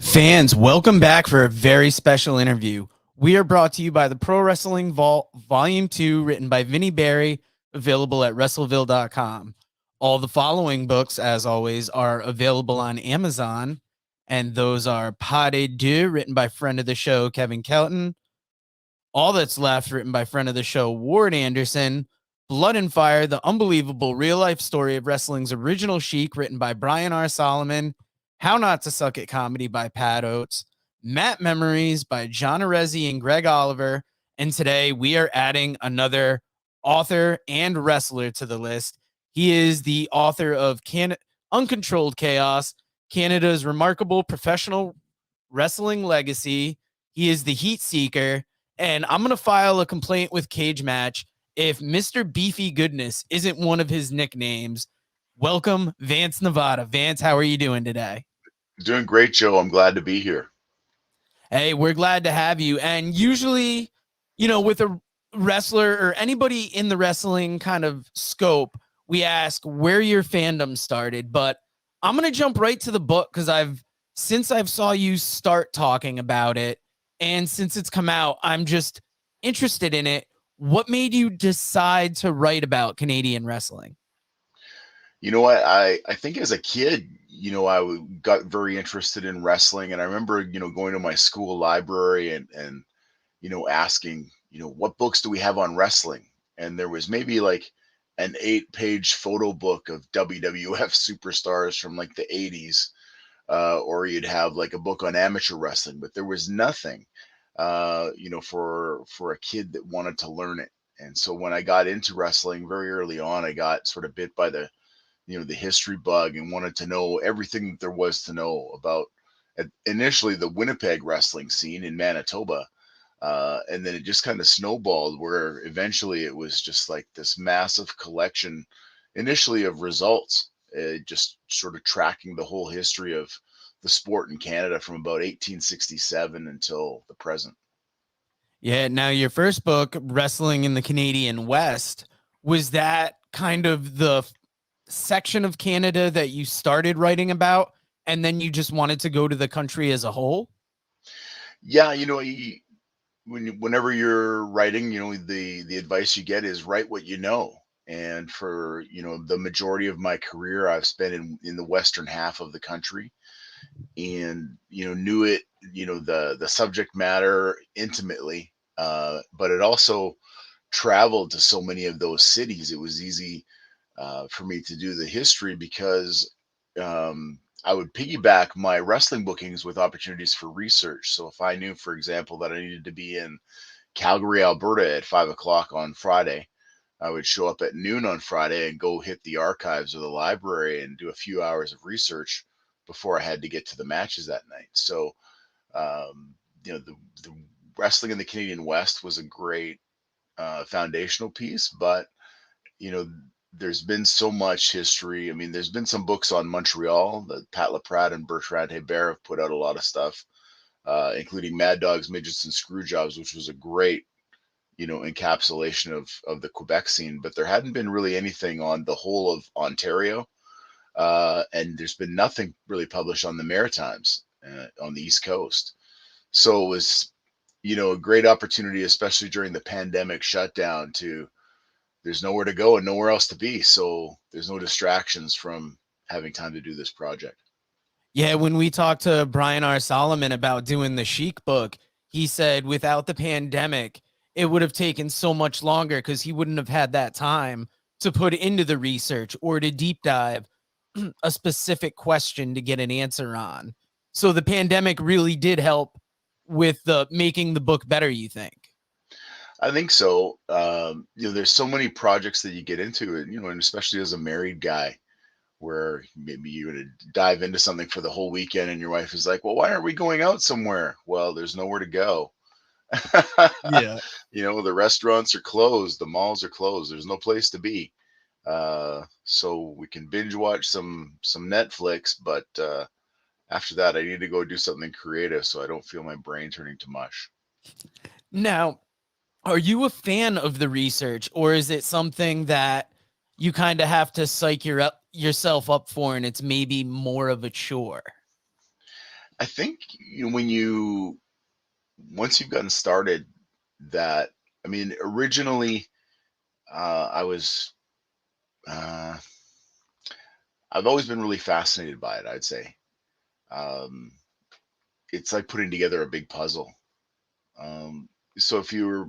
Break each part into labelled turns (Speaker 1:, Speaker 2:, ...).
Speaker 1: Fans, welcome back for a very special interview. We are brought to you by the Pro Wrestling Vault Volume 2, written by Vinnie Barry, available at WrestleVille.com. All the following books, as always, are available on Amazon, and those are Pas de Deux, written by friend of the show, Kevin Kelton. All That's Left, written by friend of the show, Ward Anderson. Blood and Fire, the unbelievable real-life story of wrestling's original Sheik, written by Brian R. Solomon. How Not to Suck at Comedy by Pat Oates. Matt Memories by John Arezzi and Greg Oliver. And today we are adding another author and wrestler to the list. He is the author of Uncontrolled Chaos, Canada's remarkable professional wrestling legacy. He is the Heat Seeker. And I'm going to file a complaint with Cage Match if Mr. Beefy Goodness isn't one of his nicknames. Welcome, Vance, Nevada. Vance, how are you doing today?
Speaker 2: Doing great, Joe. I'm glad to be here.
Speaker 1: Hey, we're glad to have you. And usually, with a wrestler or anybody in the wrestling kind of scope, we ask where your fandom started. But I'm going to jump right to the book because since I've saw you start talking about it, and since it's come out, I'm just interested in it. What made you decide to write about Canadian wrestling?
Speaker 2: You know what? I think as a kid, I got very interested in wrestling, and I remember, going to my school library and asking, what books do we have on wrestling? And there was maybe like an 8-page photo book of WWF superstars from like the 80s, or you'd have like a book on amateur wrestling, but there was nothing, for a kid that wanted to learn it. And so when I got into wrestling very early on, I got sort of bit by the history bug and wanted to know everything that there was to know about initially the Winnipeg wrestling scene in Manitoba. And then it just kind of snowballed where eventually it was just like this massive collection initially of results, just sort of tracking the whole history of the sport in Canada from about 1867 until the present.
Speaker 1: Yeah. Now, your first book, Wrestling in the Canadian West, was that kind of the section of Canada that you started writing about, and then you just wanted to go to the country as a whole?
Speaker 2: Yeah, whenever you're writing, the advice you get is write what you know. And for the majority of my career, I've spent in the western half of the country, and knew it, the subject matter intimately. But it also traveled to so many of those cities. It was easy for me to do the history because I would piggyback my wrestling bookings with opportunities for research. So if I knew, for example, that I needed to be in Calgary, Alberta at 5 o'clock on Friday, I would show up at noon on Friday and go hit the archives or the library and do a few hours of research before I had to get to the matches that night. So, the wrestling in the Canadian West was a great foundational piece, but you know, there's been so much history. I mean, there's been some books on Montreal that Pat LaPrade and Bertrand Hebert have put out a lot of stuff, including Mad Dogs, Midgets, and Screwjobs, which was a great, encapsulation of the Quebec scene. But there hadn't been really anything on the whole of Ontario, and there's been nothing really published on the Maritimes, on the East Coast. So it was, a great opportunity, especially during the pandemic shutdown, to there's nowhere to go and nowhere else to be. So there's no distractions from having time to do this project.
Speaker 1: Yeah, when we talked to Brian R. Solomon about doing the Chic book, he said without the pandemic, it would have taken so much longer because he wouldn't have had that time to put into the research or to deep dive a specific question to get an answer on. So the pandemic really did help with the making the book better, you think?
Speaker 2: I think so. There's so many projects that you get into, and especially as a married guy, where maybe you're going to dive into something for the whole weekend, and your wife is like, "Well, why aren't we going out somewhere?" Well, there's nowhere to go.
Speaker 1: Yeah.
Speaker 2: The restaurants are closed, the malls are closed. There's no place to be. So we can binge watch some Netflix, but after that, I need to go do something creative so I don't feel my brain turning to mush.
Speaker 1: Now, are you a fan of the research, or is it something that you kind of have to psych yourself up for and it's maybe more of a chore?
Speaker 2: I think when you once you've gotten started, that I mean, originally I was uh, I've always been really fascinated by it. I'd say um, it's like putting together a big puzzle. So if you were,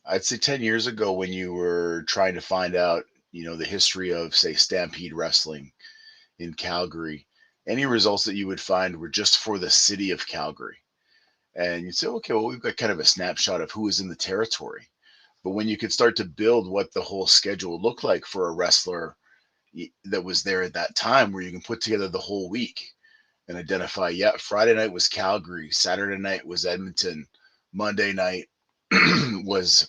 Speaker 2: I'd say 10 years ago, when you were trying to find out, the history of, say, Stampede Wrestling in Calgary, any results that you would find were just for the city of Calgary. And you'd say, okay, well, we've got kind of a snapshot of who is in the territory. But when you could start to build what the whole schedule looked like for a wrestler that was there at that time, where you can put together the whole week and identify, yeah, Friday night was Calgary, Saturday night was Edmonton, Monday night was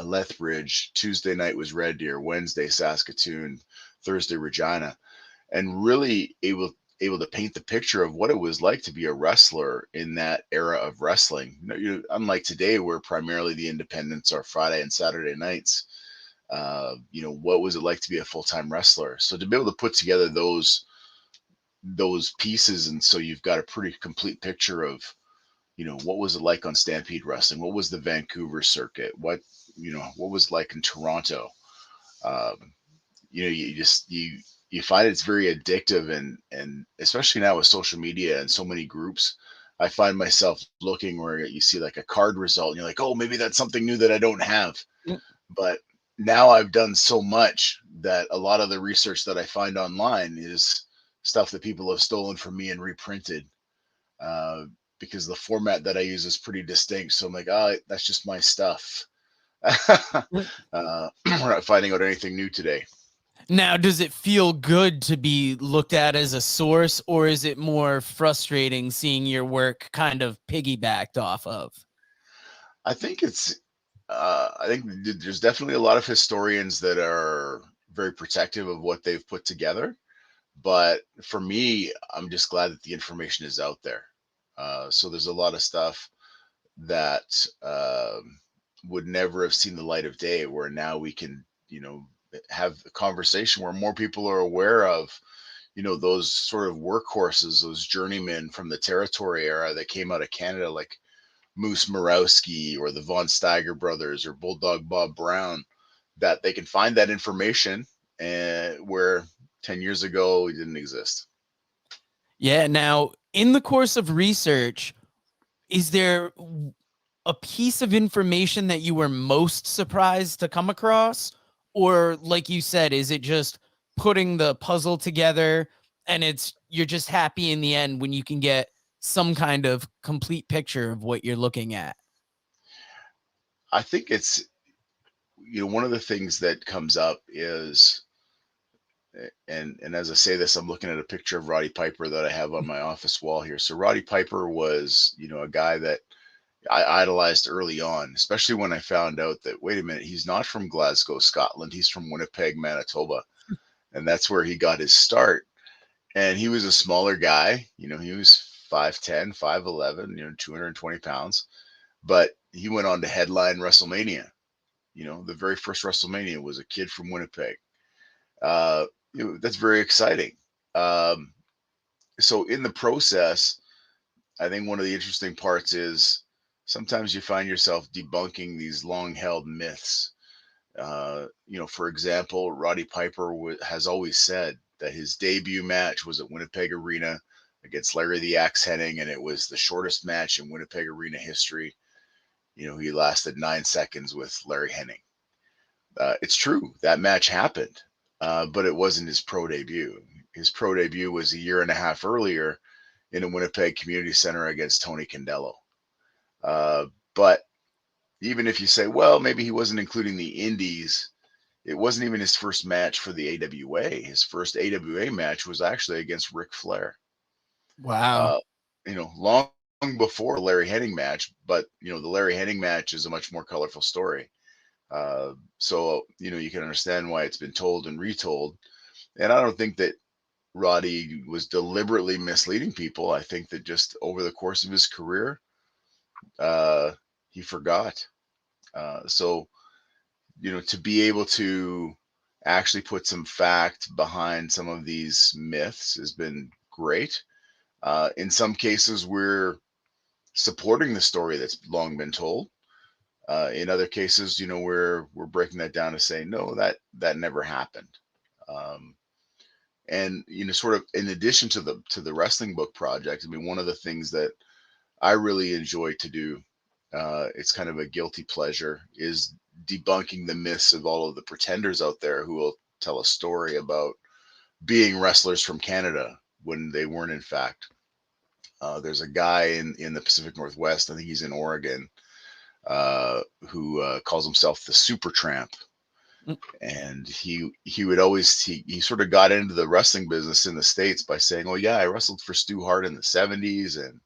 Speaker 2: Lethbridge, Tuesday night was Red Deer, Wednesday Saskatoon, Thursday Regina, and really able to paint the picture of what it was like to be a wrestler in that era of wrestling. Unlike today, where primarily the independents are Friday and Saturday nights. What was it like to be a full time wrestler? So to be able to put together those pieces, and so you've got a pretty complete picture of what was it like on Stampede Wrestling, what was the Vancouver circuit, what was it like in Toronto. um, you find it's very addictive, and especially now with social media and so many groups, I find myself looking where you see like a card result and you're like, oh, maybe that's something new that I don't have.
Speaker 1: Mm.
Speaker 2: But now I've done so much that a lot of the research that I find online is stuff that people have stolen from me and reprinted, uh, because the format that I use is pretty distinct. So I'm like, oh, that's just my stuff. We're not finding out anything new today.
Speaker 1: Now, does it feel good to be looked at as a source, or is it more frustrating seeing your work kind of piggybacked off of?
Speaker 2: I think there's definitely a lot of historians that are very protective of what they've put together. But for me, I'm just glad that the information is out there. So there's a lot of stuff that would never have seen the light of day, where now we can, have a conversation where more people are aware of, those sort of workhorses, those journeymen from the territory era that came out of Canada, like Moose Morowski or the Von Steiger brothers or Bulldog Bob Brown, that they can find that information, and where 10 years ago it didn't exist.
Speaker 1: Yeah. Now, in the course of research, is there a piece of information that you were most surprised to come across? Or, like you said, is it just putting the puzzle together and you're just happy in the end when you can get some kind of complete picture of what you're looking at?
Speaker 2: I think it's, one of the things that comes up is, and as I say this, I'm looking at a picture of Roddy Piper that I have on my office wall here. So Roddy Piper was, a guy that I idolized early on, especially when I found out that, wait a minute, he's not from Glasgow, Scotland. He's from Winnipeg, Manitoba. And that's where he got his start. And he was a smaller guy. He was 5'10, 5'11, 220 pounds. But he went on to headline WrestleMania. The very first WrestleMania was a kid from Winnipeg. Uh, that's very exciting. Um, so in the process, I think one of the interesting parts is sometimes you find yourself debunking these long held myths. For example, Roddy Piper has always said that his debut match was at Winnipeg Arena against Larry the Axe Hennig, and it was the shortest match in Winnipeg Arena history. He lasted 9 seconds with Larry Hennig. It's true, that match happened, but it wasn't his pro debut. His pro debut was a year and a half earlier in a Winnipeg Community Center against Tony Condello. But even if you say, well, maybe he wasn't including the indies, it wasn't even his first match for the AWA. His first AWA match was actually against Ric Flair.
Speaker 1: Wow.
Speaker 2: Uh, long before the Larry Hennig match, but the Larry Hennig match is a much more colorful story. So you can understand why it's been told and retold. And I don't think that Roddy was deliberately misleading people. I think that just over the course of his career, uh, he forgot. So to be able to actually put some fact behind some of these myths has been great. In some cases, we're supporting the story that's long been told. In other cases, we're breaking that down to say no, that never happened. Um, and sort of in addition to the wrestling book project, I mean, one of the things that I really enjoy to do, it's kind of a guilty pleasure, is debunking the myths of all of the pretenders out there who will tell a story about being wrestlers from Canada when they weren't, in fact. There's a guy in the Pacific Northwest, I think he's in Oregon, who calls himself the Super Tramp.
Speaker 1: Mm.
Speaker 2: And he would always he sort of got into the wrestling business in the States by saying, "Oh yeah, I wrestled for Stu Hart in the '70s," and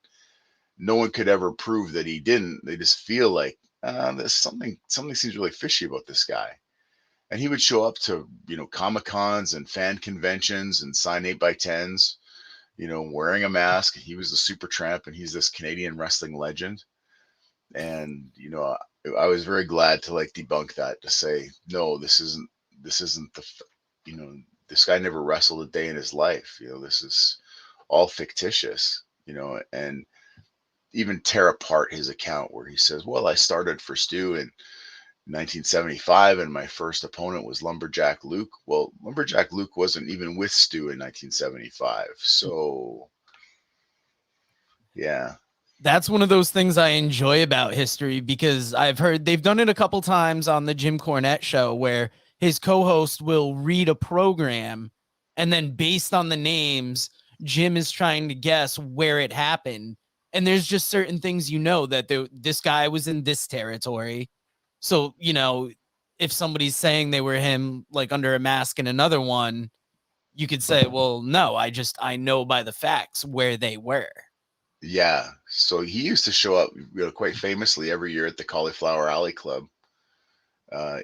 Speaker 2: no one could ever prove that he didn't. They just feel like there's something seems really fishy about this guy. And he would show up to Comic Cons and fan conventions and sign 8x10s, wearing a mask. He was the Super Tramp, and he's this Canadian wrestling legend. And I was very glad to like debunk that, to say no, this isn't you know this guy never wrestled a day in his life. This is all fictitious. And even tear apart his account where he says, well, I started for Stu in 1975 and my first opponent was Lumberjack Luke. Well, Lumberjack Luke wasn't even with Stu in 1975. So yeah.
Speaker 1: That's one of those things I enjoy about history, because I've heard they've done it a couple times on the Jim Cornette show where his co-host will read a program, and then based on the names, Jim is trying to guess where it happened. And there's just certain things that this guy was in this territory. So, if somebody's saying they were him like under a mask in another one, you could say, well, no, I know by the facts where they were.
Speaker 2: Yeah. So he used to show up quite famously every year at the Cauliflower Alley Club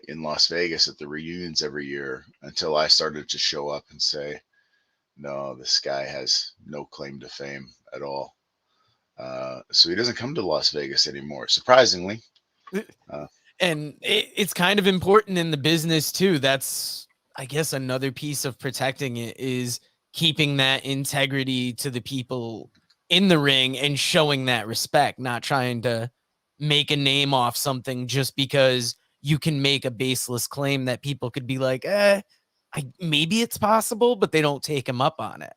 Speaker 2: in Las Vegas at the reunions every year, until I started to show up and say, no, this guy has no claim to fame at all. So he doesn't come to Las Vegas anymore, surprisingly. Uh,
Speaker 1: And it's kind of important in the business too. That's, I guess, another piece of protecting it is keeping that integrity to the people in the ring and showing that respect, not trying to make a name off something just because you can make a baseless claim that people could be like, maybe it's possible, but they don't take him up on it.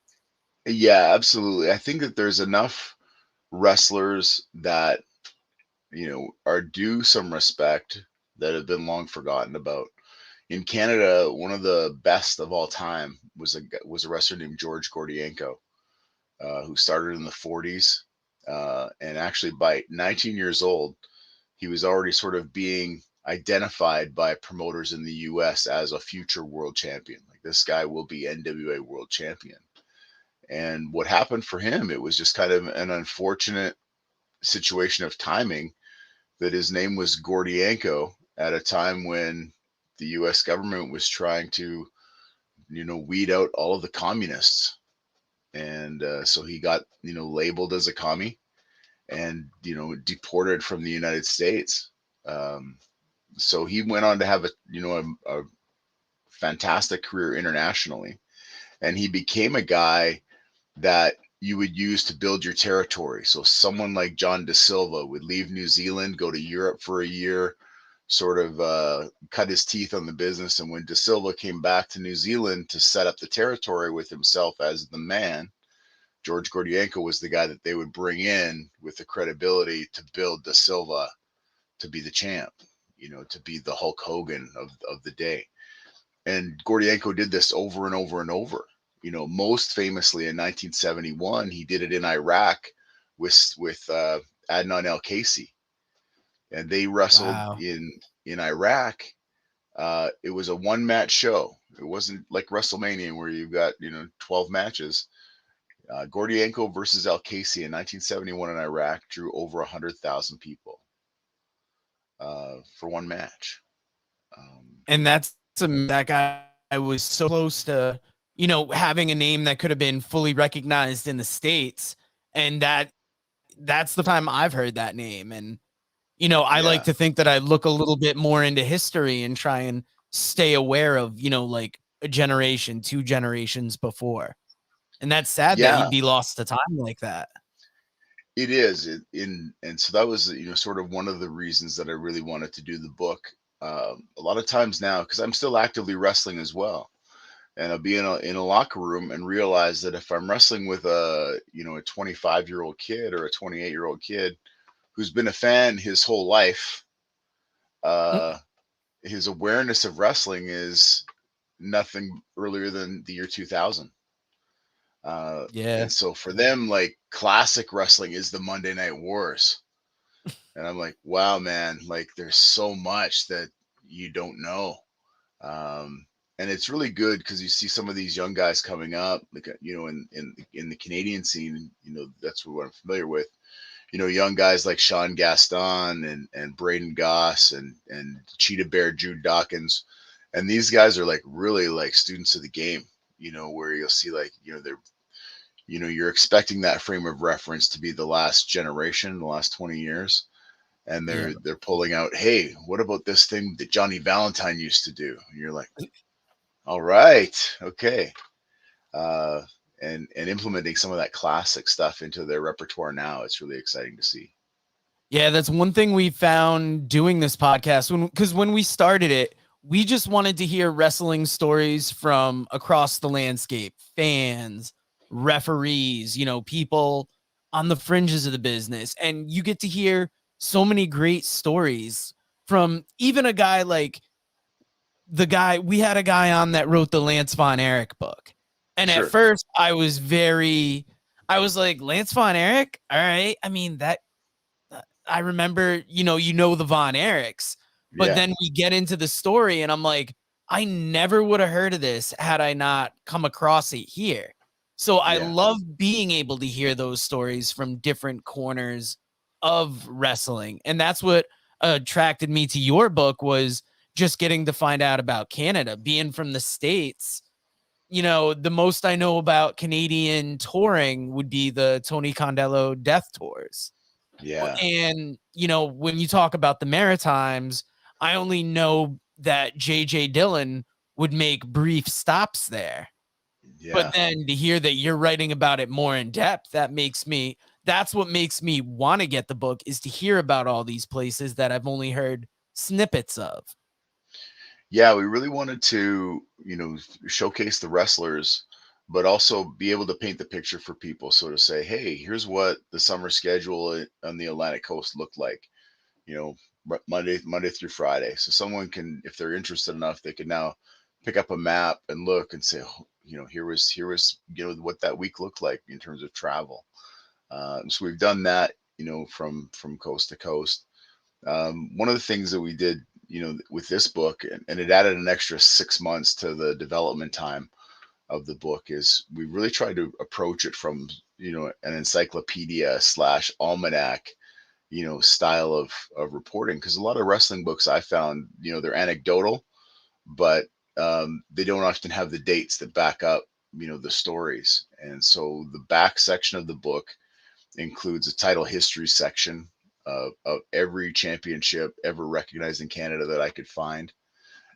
Speaker 2: yeah, absolutely. I think that there's enough wrestlers that are due some respect that have been long forgotten about. In Canada, one of the best of all time was a wrestler named George Gordienko, who started in the '40s, and actually by 19 years old, he was already sort of being identified by promoters in the U.S. as a future world champion. Like, this guy will be NWA world champion. And what happened for him, it was just kind of an unfortunate situation of timing that his name was Gordienko at a time when the U.S. government was trying to, weed out all of the communists. And so he got, labeled as a commie and, deported from the United States. Um, so he went on to have a fantastic career internationally. And he became a guy that you would use to build your territory. So someone like John De Silva would leave New Zealand, go to Europe for a year, sort of cut his teeth on the business. And when De Silva came back to New Zealand to set up the territory with himself as the man, George Gordienko was the guy that they would bring in with the credibility to build De Silva to be the champ, to be the Hulk Hogan of the day. And Gordienko did this over and over and over. Most famously in 1971, he did it in Iraq with Adnan El Casey, and they wrestled
Speaker 1: Wow.
Speaker 2: in Iraq. It was a one match show. It wasn't like WrestleMania where you've got 12 matches. Gordienko versus El Casey in 1971 in Iraq drew over 100,000 people for one match.
Speaker 1: And that guy was so close to, having a name that could have been fully recognized in the States. And that's the time I've heard that name. And, I like
Speaker 2: Yeah.
Speaker 1: to think that I look a little bit more into history and try and stay aware of, like a generation, two generations before. And that's sad that
Speaker 2: Yeah,
Speaker 1: he'd be lost to time like that.
Speaker 2: it is. And so that was, sort of one of the reasons that I really wanted to do the book. A lot of times now, because I'm still actively wrestling as well, and I'll be in a locker room and realize that if I'm wrestling with a 25-year-old kid or a 28-year-old kid who's been a fan his whole life,
Speaker 1: Mm,
Speaker 2: uh, his awareness of wrestling is nothing earlier than the year 2000.
Speaker 1: yeah.
Speaker 2: And so for them, like, classic wrestling is the Monday Night Wars. And I'm like, wow, man, like, there's so much that you don't know. Um, and it's really good because you see some of these young guys coming up, like, in the Canadian scene. That's what I'm familiar with. Young guys like Sean Gaston and Braden Goss and Cheetah Bear Jude Dawkins, and these guys are like really like students of the game. Where you'll see, like, they're, you're expecting that frame of reference to be the last generation, the last 20 years, and
Speaker 1: Yeah.
Speaker 2: they're pulling out, hey, what about this thing that Johnny Valentine used to do? And you're like, all right, okay. Uh, and implementing some of that classic stuff into their repertoire now, it's really exciting to see.
Speaker 1: Yeah, that's one thing we found doing this podcast because when we started it, we just wanted to hear wrestling stories from across the landscape, fans, referees, people on the fringes of the business. And you get to hear so many great stories from even a guy like we had a guy on that wrote the Lance Von Erich book. And at
Speaker 2: Sure.
Speaker 1: first I was like, Lance Von Erich? All right. I mean, that I remember, the Von Erichs, but
Speaker 2: Yeah.
Speaker 1: then we get into the story and I'm like, I never would have heard of this had I not come across it here. So I
Speaker 2: Yeah.
Speaker 1: love being able to hear those stories from different corners of wrestling. And that's what attracted me to your book was just getting to find out about Canada, being from the States. The most I know about Canadian touring would be the Tony Condello Death Tours.
Speaker 2: Yeah.
Speaker 1: And, when you talk about the Maritimes, I only know that JJ Dillon would make brief stops there. But
Speaker 2: Yeah.
Speaker 1: then to hear that you're writing about it more in depth, that's what makes me want to get the book is to hear about all these places that I've only heard snippets of.
Speaker 2: Yeah. We really wanted to, showcase the wrestlers, but also be able to paint the picture for people. So to say, hey, here's what the summer schedule on the Atlantic coast looked like, you know, Monday through Friday. So someone can, if they're interested enough, they can now pick up a map and look and say, oh, here was what that week looked like in terms of travel. So we've done that, from coast to coast. One of the things that we did, with this book, and it added an extra 6 months to the development time of the book, is we really tried to approach it from, an encyclopedia slash almanac, style of reporting. Because a lot of wrestling books I found, they're anecdotal, but they don't often have the dates that back up, the stories. And so the back section of the book includes a title history section of every championship ever recognized in Canada that I could find,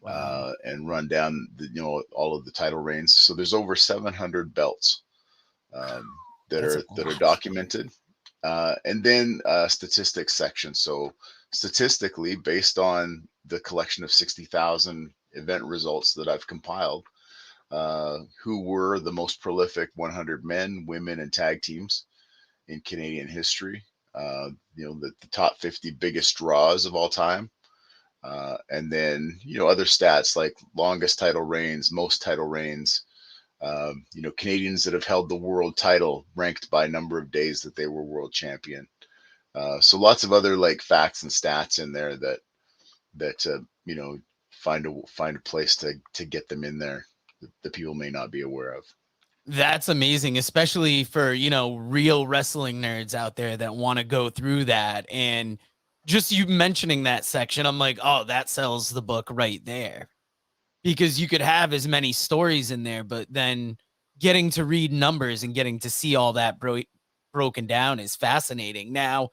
Speaker 1: Wow.
Speaker 2: and run down all of the title reigns. So there's over 700 belts, um, that
Speaker 1: That's a
Speaker 2: are
Speaker 1: lot.
Speaker 2: documented, and then statistics section. So statistically, based on the collection of 60,000 event results that I've compiled, who were the most prolific 100 men, women, and tag teams in Canadian history. The top 50 biggest draws of all time. And then, other stats like longest title reigns, most title reigns, Canadians that have held the world title ranked by number of days that they were world champion. So lots of other like facts and stats in there that find a place to get them in there that people may not be aware of.
Speaker 1: That's amazing, especially for, real wrestling nerds out there that want to go through that. And just you mentioning that section, I'm like, oh, that sells the book right there. Because you could have as many stories in there, but then getting to read numbers and getting to see all that broken down is fascinating. Now,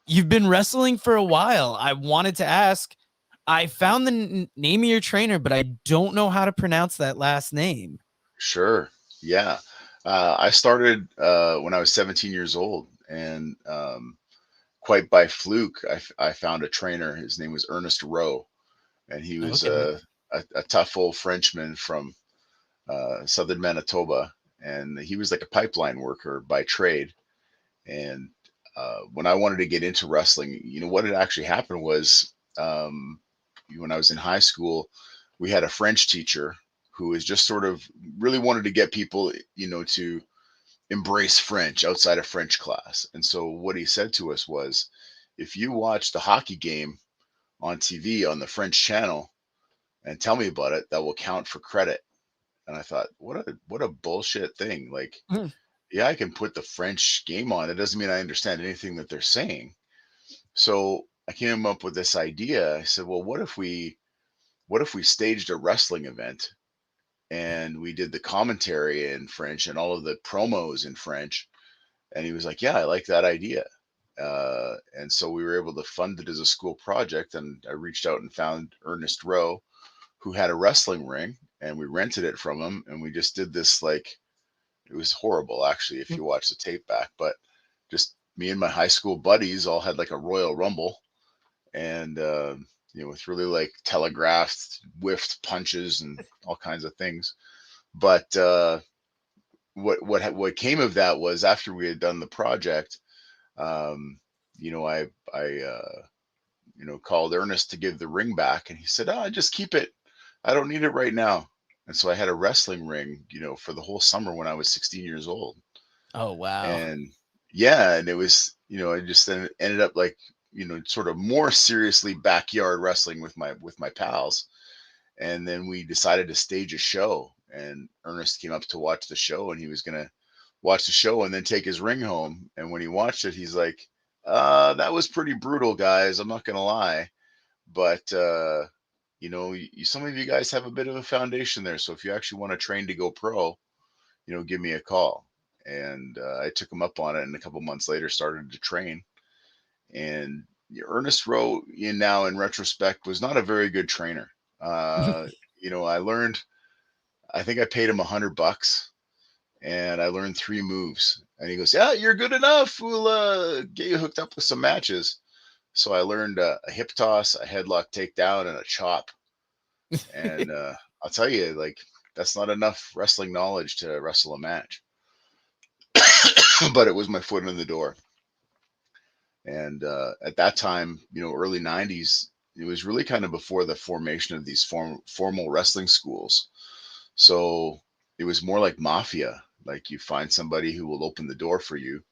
Speaker 1: you've been wrestling for a while. I wanted to ask, I found the name of your trainer, but I don't know how to pronounce that last name.
Speaker 2: Sure. Yeah. I started when I was 17 years old, and quite by fluke, I found a trainer. His name was Ernest Rowe, and he was
Speaker 1: Okay.
Speaker 2: a tough old Frenchman from southern Manitoba, and he was like a pipeline worker by trade. And when I wanted to get into wrestling, what had actually happened was when I was in high school, we had a French teacher who was just sort of really wanted to get people, to embrace French outside of French class. And so what he said to us was, if you watch the hockey game on TV on the French channel and tell me about it, that will count for credit. And I thought, what a bullshit thing. Like,
Speaker 1: Mhm.
Speaker 2: yeah, I can put the French game on. It doesn't mean I understand anything that they're saying. So I came up with this idea. I said, well, what if we staged a wrestling event and we did the commentary in French and all of the promos in French? And he was like, yeah, I like that idea. And so we were able to fund it as a school project. And I reached out and found Ernest Rowe, who had a wrestling ring, and we rented it from him. And we just did this, like, it was horrible, actually, if you watch the tape back. But just me and my high school buddies all had like a Royal Rumble, and with really like telegraphed, whiffed punches and all kinds of things. But what came of that was after we had done the project, um, I called Ernest to give the ring back, and he said, "Oh, just keep it. I don't need it right now." And so I had a wrestling ring, for the whole summer when I was 16 years old.
Speaker 1: Oh, wow.
Speaker 2: And yeah, and it was, I just then ended up like, sort of more seriously backyard wrestling with my pals. And then we decided to stage a show, and Ernest came up to watch the show, and he was gonna watch the show and then take his ring home. And when he watched it, he's like, that was pretty brutal, guys. I'm not gonna lie. But some of you guys have a bit of a foundation there. So if you actually want to train to go pro, give me a call." And I took him up on it, and a couple months later started to train. And Ernest Rowe, now in retrospect, was not a very good trainer. I learned. I think I paid him $100, and I learned 3 moves. And he goes, "Yeah, you're good enough. We'll get you hooked up with some matches." So I learned a hip toss, a headlock takedown, and a chop. And I'll tell you, like, that's not enough wrestling knowledge to wrestle a match. But it was my foot in the door. And at that time, early 90s, it was really kind of before the formation of these formal wrestling schools. So it was more like mafia. Like, you find somebody who will open the door for you,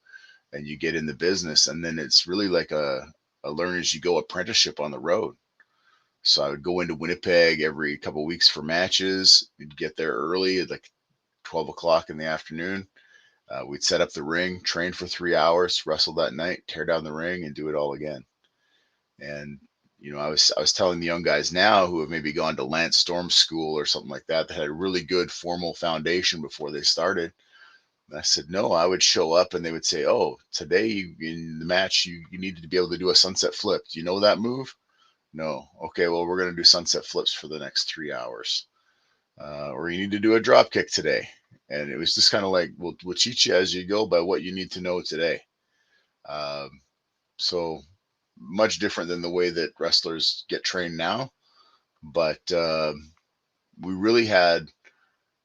Speaker 2: and you get in the business. And then it's really like a learn as you go apprenticeship on the road. So I would go into Winnipeg every couple of weeks for matches. We'd get there early at like 12 o'clock in the afternoon. We'd set up the ring, train for 3 hours, wrestle that night, tear down the ring, and do it all again. And I was telling the young guys now who have maybe gone to Lance Storm School or something like that had a really good formal foundation before they started. And I said, no, I would show up and they would say, "Oh, today in the match, you needed to be able to do a sunset flip. Do you know that move?" "No." "Okay, well, we're going to do sunset flips for the next 3 hours." Or, "You need to do a drop kick today." And it was just kind of like, we'll teach you as you go by what you need to know today. Um, so much different than the way that wrestlers get trained now. But we really had,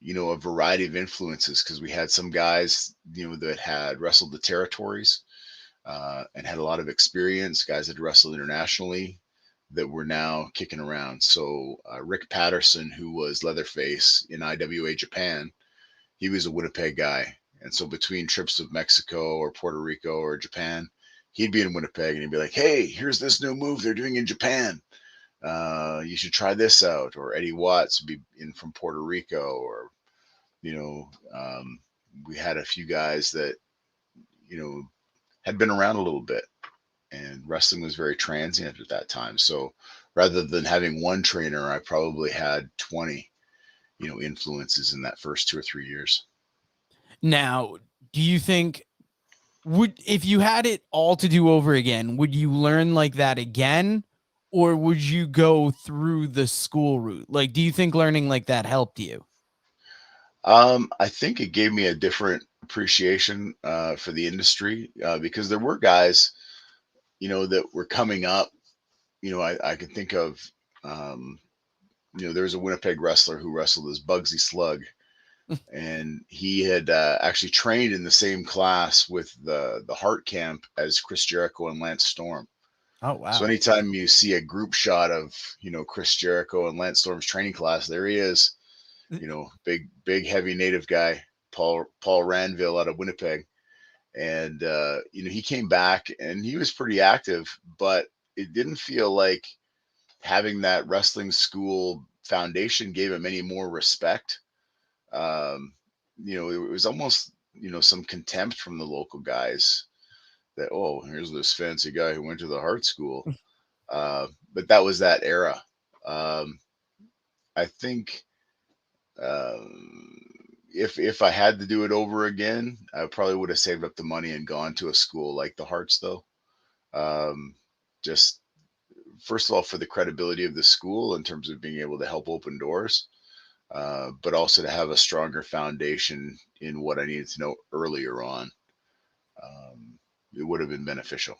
Speaker 2: a variety of influences, because we had some guys, that had wrestled the territories and had a lot of experience, guys that wrestled internationally that were now kicking around. So Rick Patterson, who was Leatherface in IWA Japan, he was a Winnipeg guy. And so between trips of Mexico or Puerto Rico or Japan, he'd be in Winnipeg and he'd be like, "Hey, here's this new move they're doing in Japan. You should try this out." Or Eddie Watts would be in from Puerto Rico. Or, you know, um, we had a few guys that, had been around a little bit, and wrestling was very transient at that time. So rather than having one trainer, I probably had 20, influences in that first 2 or 3 years.
Speaker 1: Now, do you think would if you had it all to do over again, would you learn like that again? Or would you go through the school route? Like, do you think learning like that helped you?
Speaker 2: I think it gave me a different appreciation for the industry because there were guys, that were coming up. I could think of, um, there was a Winnipeg wrestler who wrestled as Bugsy Slug, and he had actually trained in the same class with the Heart Camp as Chris Jericho and Lance Storm.
Speaker 1: Oh
Speaker 2: So
Speaker 1: wow.
Speaker 2: anytime you see a group shot of Chris Jericho and Lance Storm's training class, there he is, big heavy native guy, Paul Ranville out of Winnipeg, and he came back and he was pretty active, but it didn't feel like having that wrestling school foundation gave him any more respect. Um, it was almost some contempt from the local guys that, oh, here's this fancy guy who went to the Hart School. But that was that era. Um, I think um, if I had to do it over again, I probably would have saved up the money and gone to a school like the Hearts, though. Um, just first of all, for the credibility of the school in terms of being able to help open doors, but also to have a stronger foundation in what I needed to know earlier on. It would have been beneficial.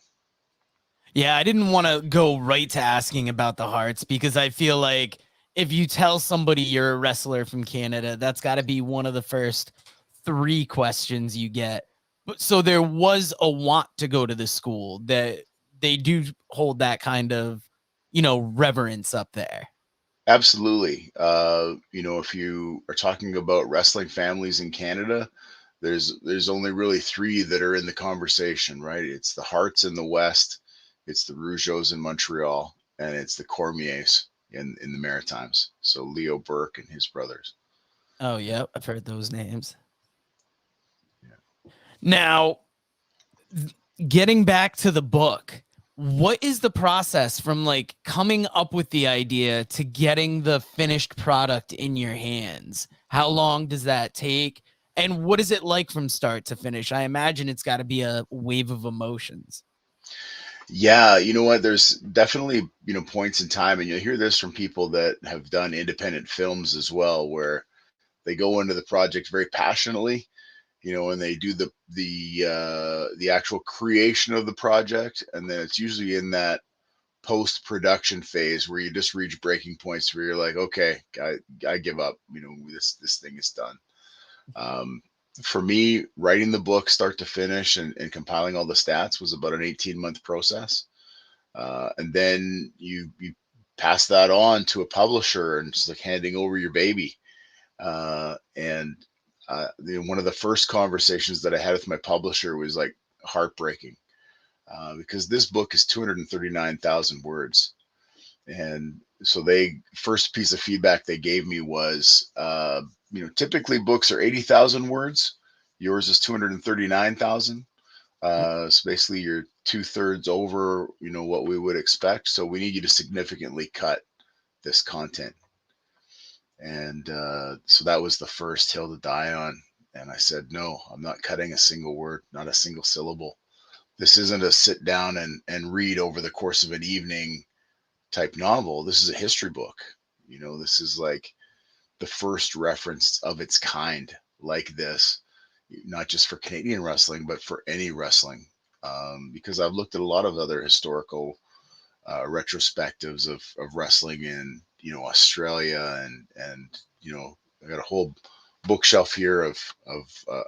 Speaker 1: Yeah, I didn't want to go right to asking about the Hearts because I feel like if you tell somebody you're a wrestler from Canada, that's got to be one of the first three questions you get. But so there was a want to go to the school that they do hold that kind of, reverence up there.
Speaker 2: Absolutely. If you are talking about wrestling families in Canada, there's only really three that are in the conversation, right? It's the Hearts in the West, it's the Rougeaus in Montreal, and it's the Cormiers in the Maritimes. So Leo Burke and his brothers.
Speaker 1: Oh, yeah, I've heard those names.
Speaker 2: Yeah.
Speaker 1: Now, getting back to the book, what is the process from like coming up with the idea to getting the finished product in your hands? How long does that take? And what is it like from start to finish? I imagine it's got to be a wave of emotions.
Speaker 2: Yeah, you know what? There's definitely, points in time, and you'll hear this from people that have done independent films as well, where they go into the project very passionately, and they do the actual creation of the project, and then it's usually in that post production phase where you just reach breaking points where you're like, okay, I give up. This thing is done. Um, for me, writing the book start to finish and compiling all the stats was about an 18-month process. And then you pass that on to a publisher and it's like handing over your baby. And one of the first conversations that I had with my publisher was like heartbreaking because this book is 239,000 words. And so they first piece of feedback they gave me was, typically books are 80,000 words. Yours is 239,000. So basically you're 2/3 over, what we would expect. So we need you to significantly cut this content. And so that was the first hill to die on. And I said, no, I'm not cutting a single word, not a single syllable. This isn't a sit down and read over the course of an evening type novel. This is a history book. This is like the first reference of its kind like this, not just for Canadian wrestling, but for any wrestling. Because I've looked at a lot of other historical retrospectives of wrestling in Australia and I got a whole bookshelf here of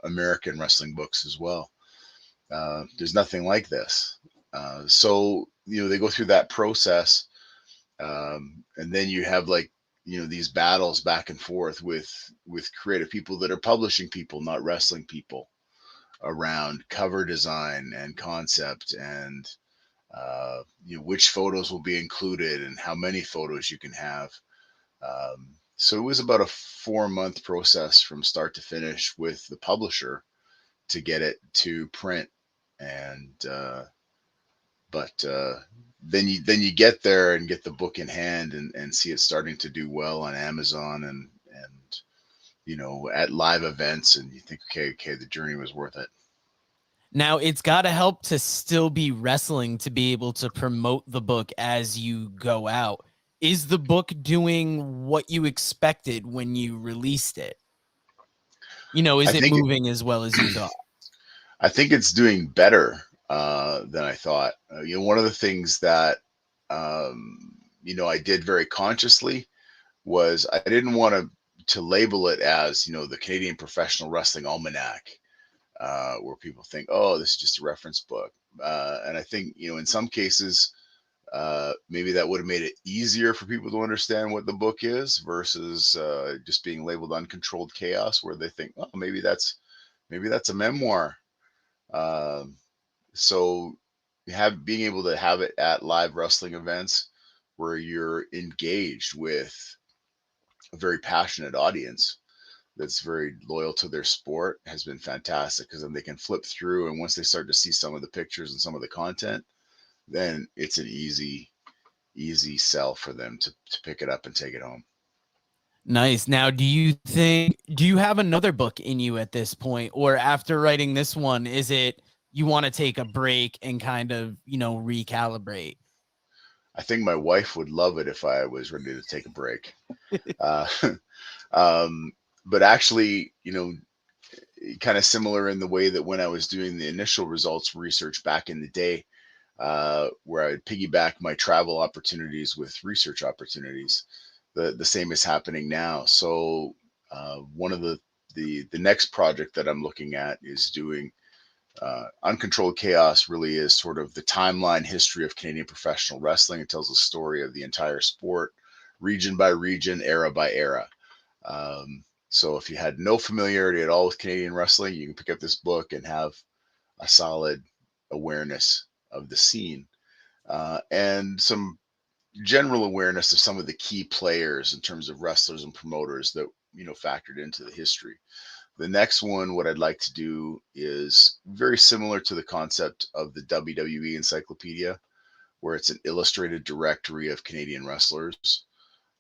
Speaker 2: American wrestling books as well. There's nothing like this. So they go through that process, and then you have like these battles back and forth with creative people that are publishing people, not wrestling people, around cover design and concept and which photos will be included and how many photos you can have. So it was about a 4-month process from start to finish with the publisher to get it to print. And but then you get there and get the book in hand and see it starting to do well on Amazon and at live events, and you think, okay, the journey was worth it.
Speaker 1: Now, it's got to help to still be wrestling to be able to promote the book as you go out. Is the book doing what you expected when you released it?
Speaker 2: I
Speaker 1: Is it
Speaker 2: think
Speaker 1: moving as well as you thought?
Speaker 2: I think it's doing better than I thought. One of the things that I did very consciously was I didn't want to label it as the Canadian Professional Wrestling Almanac, where people think, oh, this is just a reference book. And I think in some cases maybe that would have made it easier for people to understand what the book is versus just being labeled Uncontrolled Chaos, where they think, oh, maybe that's a memoir. Um, so being able to have it at live wrestling events where you're engaged with a very passionate audience that's very loyal to their sport has been fantastic, because then they can flip through, and once they start to see some of the pictures and some of the content, then it's an easy sell for them to pick it up and take it home.
Speaker 1: Nice. Now, do you have another book in you at this point, or after writing this one, is it you want to take a break and kind of, recalibrate?
Speaker 2: I think my wife would love it if I was ready to take a break. Uh, um, but actually, kind of similar in the way that when I was doing the initial results research back in the day, where I would piggyback my travel opportunities with research opportunities. The same is happening now. So one of the next project that I'm looking at is doing Uncontrolled Chaos. Really is sort of the timeline history of Canadian professional wrestling. It tells the story of the entire sport, region by region, era by era. So if you had no familiarity at all with Canadian wrestling, you can pick up this book and have a solid awareness of the scene, and some general awareness of some of the key players in terms of wrestlers and promoters that factored into the history. The next one, what I'd like to do is very similar to the concept of the WWE Encyclopedia, where it's an illustrated directory of Canadian wrestlers.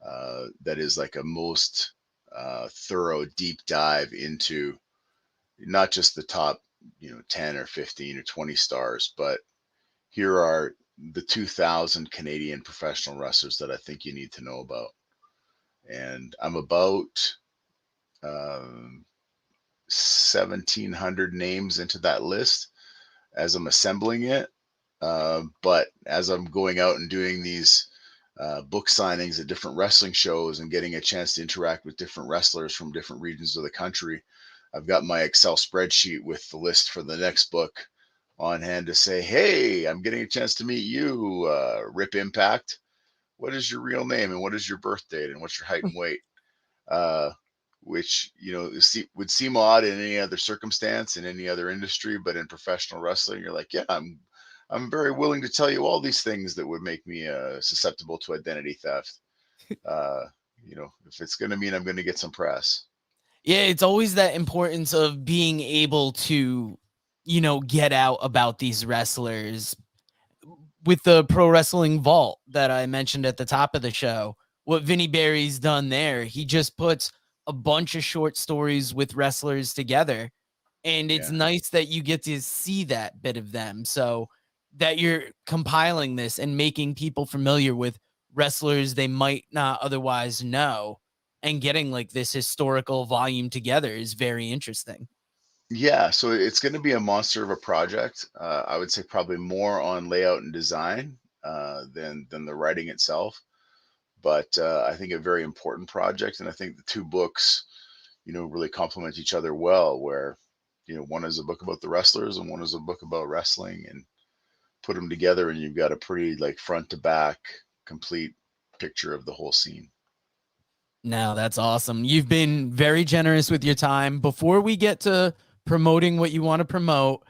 Speaker 2: That is like a most thorough deep dive into not just the top 10 or 15 or 20 stars, but here are the 2000 Canadian professional wrestlers that I think you need to know about. And I'm about um, 1,700 names into that list as I'm assembling it. But as I'm going out and doing these book signings at different wrestling shows and getting a chance to interact with different wrestlers from different regions of the country, I've got my Excel spreadsheet with the list for the next book on hand to say, hey, I'm getting a chance to meet you, Rip Impact. What is your real name and what is your birth date and what's your height and weight? Uh, which would seem odd in any other circumstance in any other industry, but in professional wrestling, you're like, yeah, I'm very willing to tell you all these things that would make me susceptible to identity theft. Uh, if it's going to mean I'm going to get some press.
Speaker 1: Yeah, it's always that importance of being able to, get out about these wrestlers. With the Pro Wrestling Vault that I mentioned at the top of the show, what Vinny Barry's done there, he just puts a bunch of short stories with wrestlers together. And it's
Speaker 2: Yeah.
Speaker 1: nice that you get to see that bit of them. So that you're compiling this and making people familiar with wrestlers they might not otherwise know, and getting like this historical volume together is very interesting.
Speaker 2: Yeah, so it's going to be a monster of a project. I would say probably more on layout and design than the writing itself, but I think a very important project. And I think the two books, really complement each other well. Where one is a book about the wrestlers and one is a book about wrestling, and put them together, and you've got a pretty like front to back complete picture of the whole scene.
Speaker 1: Now that's awesome. You've been very generous with your time. Before we get to promoting what you want to promote,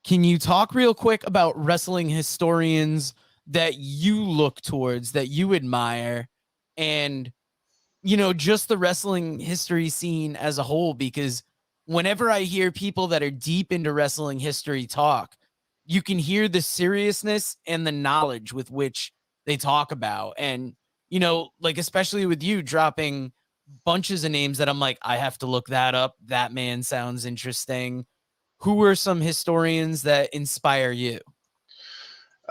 Speaker 1: can you talk real quick about wrestling historians that you look towards, that you admire, and just the wrestling history scene as a whole? Because whenever I hear people that are deep into wrestling history talk, you can hear the seriousness and the knowledge with which they talk about. And, like, especially with you dropping bunches of names that I'm like, I have to look that up. That man sounds interesting. Who are some historians that inspire you?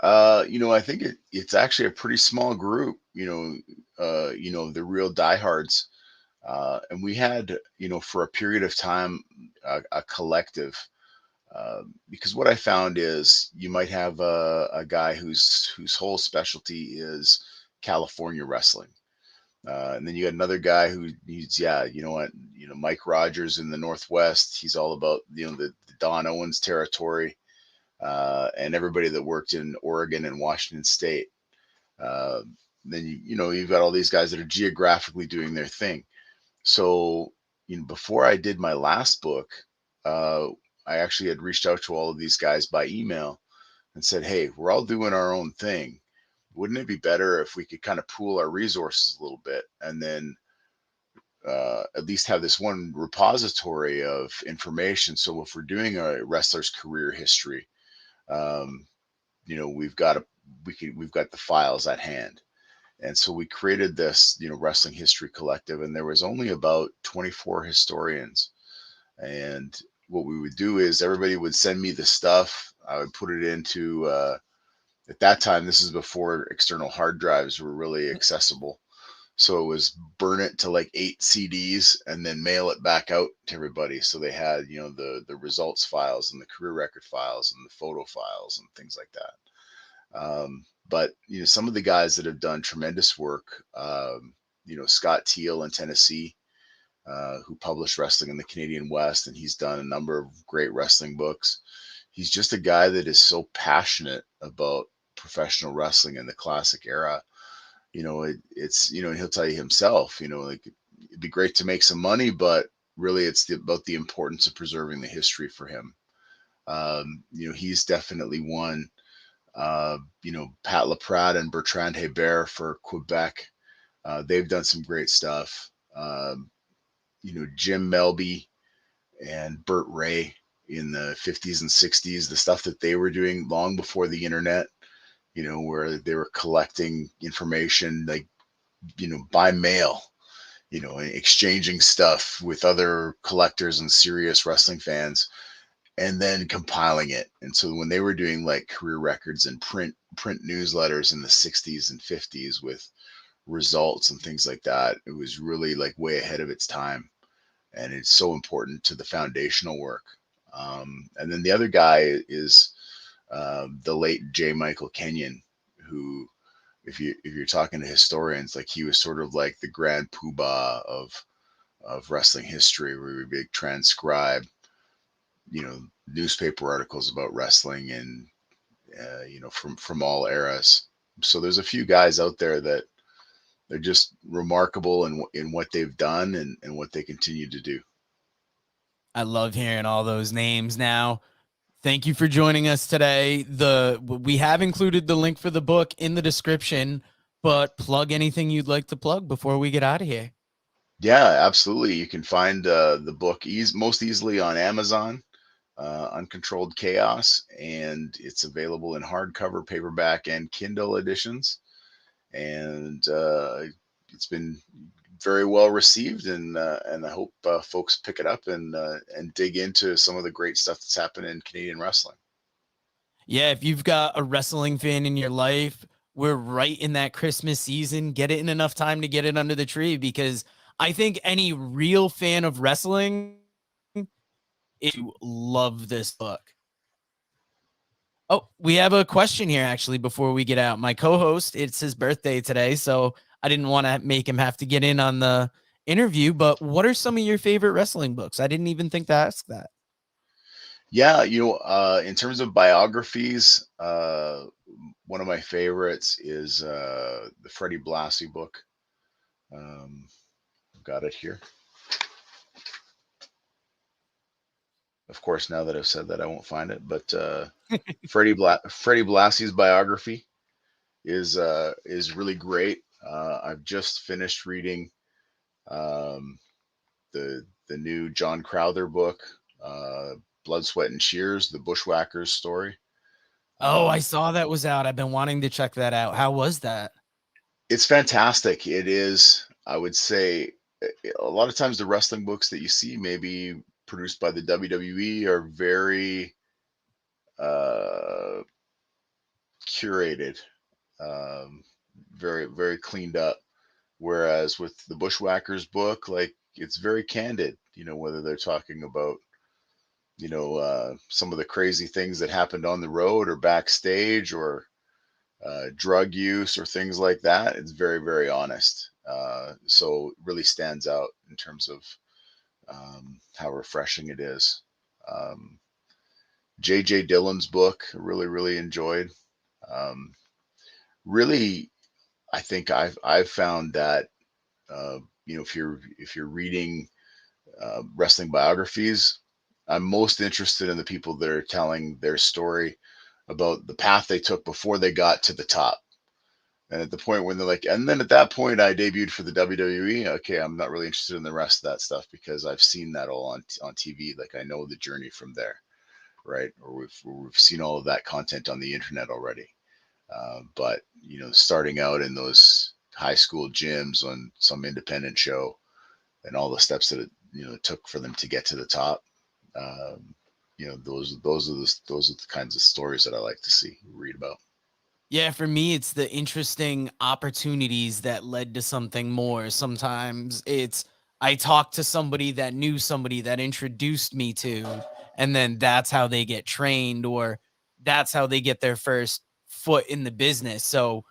Speaker 2: I think it's actually a pretty small group. The real diehards. And we had, for a period of time, a collective. Because what I found is you might have a guy whose whole specialty is California wrestling. And then you got another guy who he's, yeah, you know what, Mike Rogers in the Northwest. He's all about, the Don Owens territory, and everybody that worked in Oregon and Washington State. Uh, then you've got all these guys that are geographically doing their thing. So, before I did my last book, uh, I actually had reached out to all of these guys by email and said, "Hey, we're all doing our own thing. Wouldn't it be better if we could kind of pool our resources a little bit, and then at least have this one repository of information? So if we're doing a wrestler's career history, um, we've got the files at hand." And so we created this, wrestling history collective, and there was only about 24 historians. And what we would do is everybody would send me the stuff. I would put it into, at that time, this is before external hard drives were really accessible. So it was burn it to like 8 CDs and then mail it back out to everybody. So they had, the results files and the career record files and the photo files and things like that. But some of the guys that have done tremendous work, Scott Teal in Tennessee, who published Wrestling in the Canadian West, and he's done a number of great wrestling books. He's just a guy that is so passionate about professional wrestling in the classic era. It's he'll tell you himself. Like, it'd be great to make some money, but really it's about the importance of preserving the history for him. He's definitely one. Pat Laprat and Bertrand Hebert for Quebec. They've done some great stuff. Jim Melby and Burt Ray in the 50s and 60s, the stuff that they were doing long before the internet, where they were collecting information like, by mail, exchanging stuff with other collectors and serious wrestling fans, and then compiling it. And so when they were doing like career records and print newsletters in the 60s and 50s with results and things like that, it was really like way ahead of its time. And it's so important to the foundational work. And then the other guy is the late J. Michael Kenyon, who, if you're talking to historians, like, he was sort of like the grand poobah of wrestling history, where we would transcribe, newspaper articles about wrestling, and from all eras. So there's a few guys out there that they're just remarkable in what they've done, and what they continue to do.
Speaker 1: I love hearing all those names now. Thank you for joining us today. We have included the link for the book in the description, but plug anything you'd like to plug before we get out of here.
Speaker 2: Yeah, absolutely. You can find the book most easily on Amazon, Uncontrolled Chaos, and it's available in hardcover, paperback, and Kindle editions. And it's been very well received, and I hope folks pick it up and dig into some of the great stuff that's happened in Canadian wrestling.
Speaker 1: Yeah, if you've got a wrestling fan in your life, we're right in that Christmas season. Get it in enough time to get it under the tree, because I think any real fan of wrestling is to love this book. Oh, we have a question here actually before we get out. My co-host, it's his birthday today, so I didn't want to make him have to get in on the interview, but what are some of your favorite wrestling books? I didn't even think to ask that.
Speaker 2: Yeah, in terms of biographies, one of my favorites is the Freddie Blassie book. Um, I've got it here. Of course, now that I've said that, I won't find it. But Freddie Blassie's biography is really great. I've just finished reading um, the new John Crowther book, uh, Blood, Sweat, and Shears: The Bushwhackers Story.
Speaker 1: Oh, I
Speaker 2: Um,
Speaker 1: saw that was out. I've been wanting to check that out. How was that?
Speaker 2: it's fantastic. It is. I would say a lot of times the wrestling books that you see, maybe produced by the WWE, are very uh, curated, um, very cleaned up. Whereas with the Bushwhackers book, like it's very candid, whether they're talking about, some of the crazy things that happened on the road or backstage or drug use or things like that. It's very, very honest. So it really stands out in terms of how refreshing it is. Um, J.J. Dillon's book, I really, really enjoyed. Um, really, I think I've found that if you're reading wrestling biographies, I'm most interested in the people that are telling their story about the path they took before they got to the top. And at the point when they're like, and then at that point, I debuted for the WWE. Okay, I'm not really interested in the rest of that stuff because I've seen that all on TV. Like I know the journey from there, right? Or we've seen all of that content on the internet already. But starting out in those high school gyms on some independent show and all the steps that it took for them to get to the top. Um, those are the kinds of stories that I like to see read about.
Speaker 1: Yeah, for me, it's the interesting opportunities that led to something more. Sometimes it's I talked to somebody that knew somebody that introduced me to, and then that's how they get trained, or that's how they get their first foot in the business. So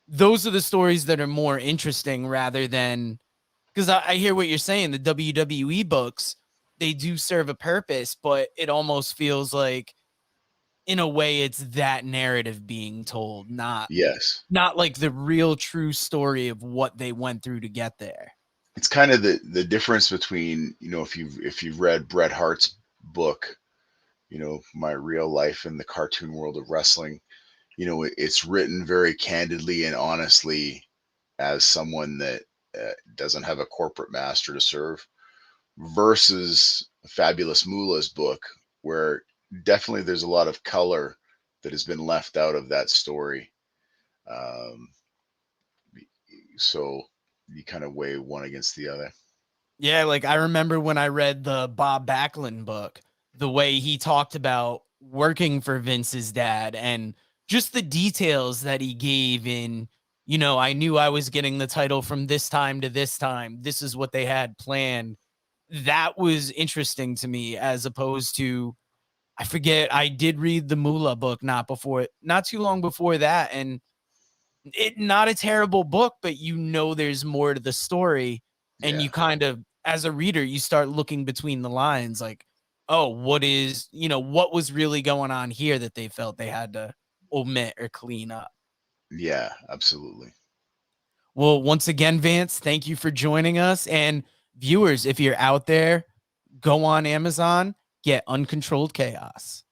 Speaker 1: those are the stories that are more interesting rather than because I hear what you're saying. The WWE books, they do serve a purpose, but it almost feels like in a way it's that narrative being told,
Speaker 2: Yes,
Speaker 1: not like the real true story of what they went through to get there.
Speaker 2: it's kind of the difference between if you've read Bret Hart's book, My Real Life in the Cartoon World of Wrestling. It's written very candidly and honestly as someone that doesn't have a corporate master to serve, versus Fabulous Moolah's book, where definitely there's a lot of color that has been left out of that story. Um, so you kind of weigh one against the other.
Speaker 1: Yeah, like I remember when I read the Bob Backlund book, the way he talked about working for Vince's dad and just the details that he gave in, I knew I was getting the title from this time to this time. This is what they had planned. That was interesting to me as opposed to I forget I did read the Moolah book not too long before that, and it not a terrible book, but there's more to the story, and
Speaker 2: Yeah,
Speaker 1: you kind of as a reader, you start looking between the lines like, "Oh, what was really going on here that they felt they had to omit or clean up?"
Speaker 2: yeah, absolutely.
Speaker 1: Well, once again, Vance, thank you for joining us, and viewers, if you're out there, go on Amazon, get Uncontrolled Chaos.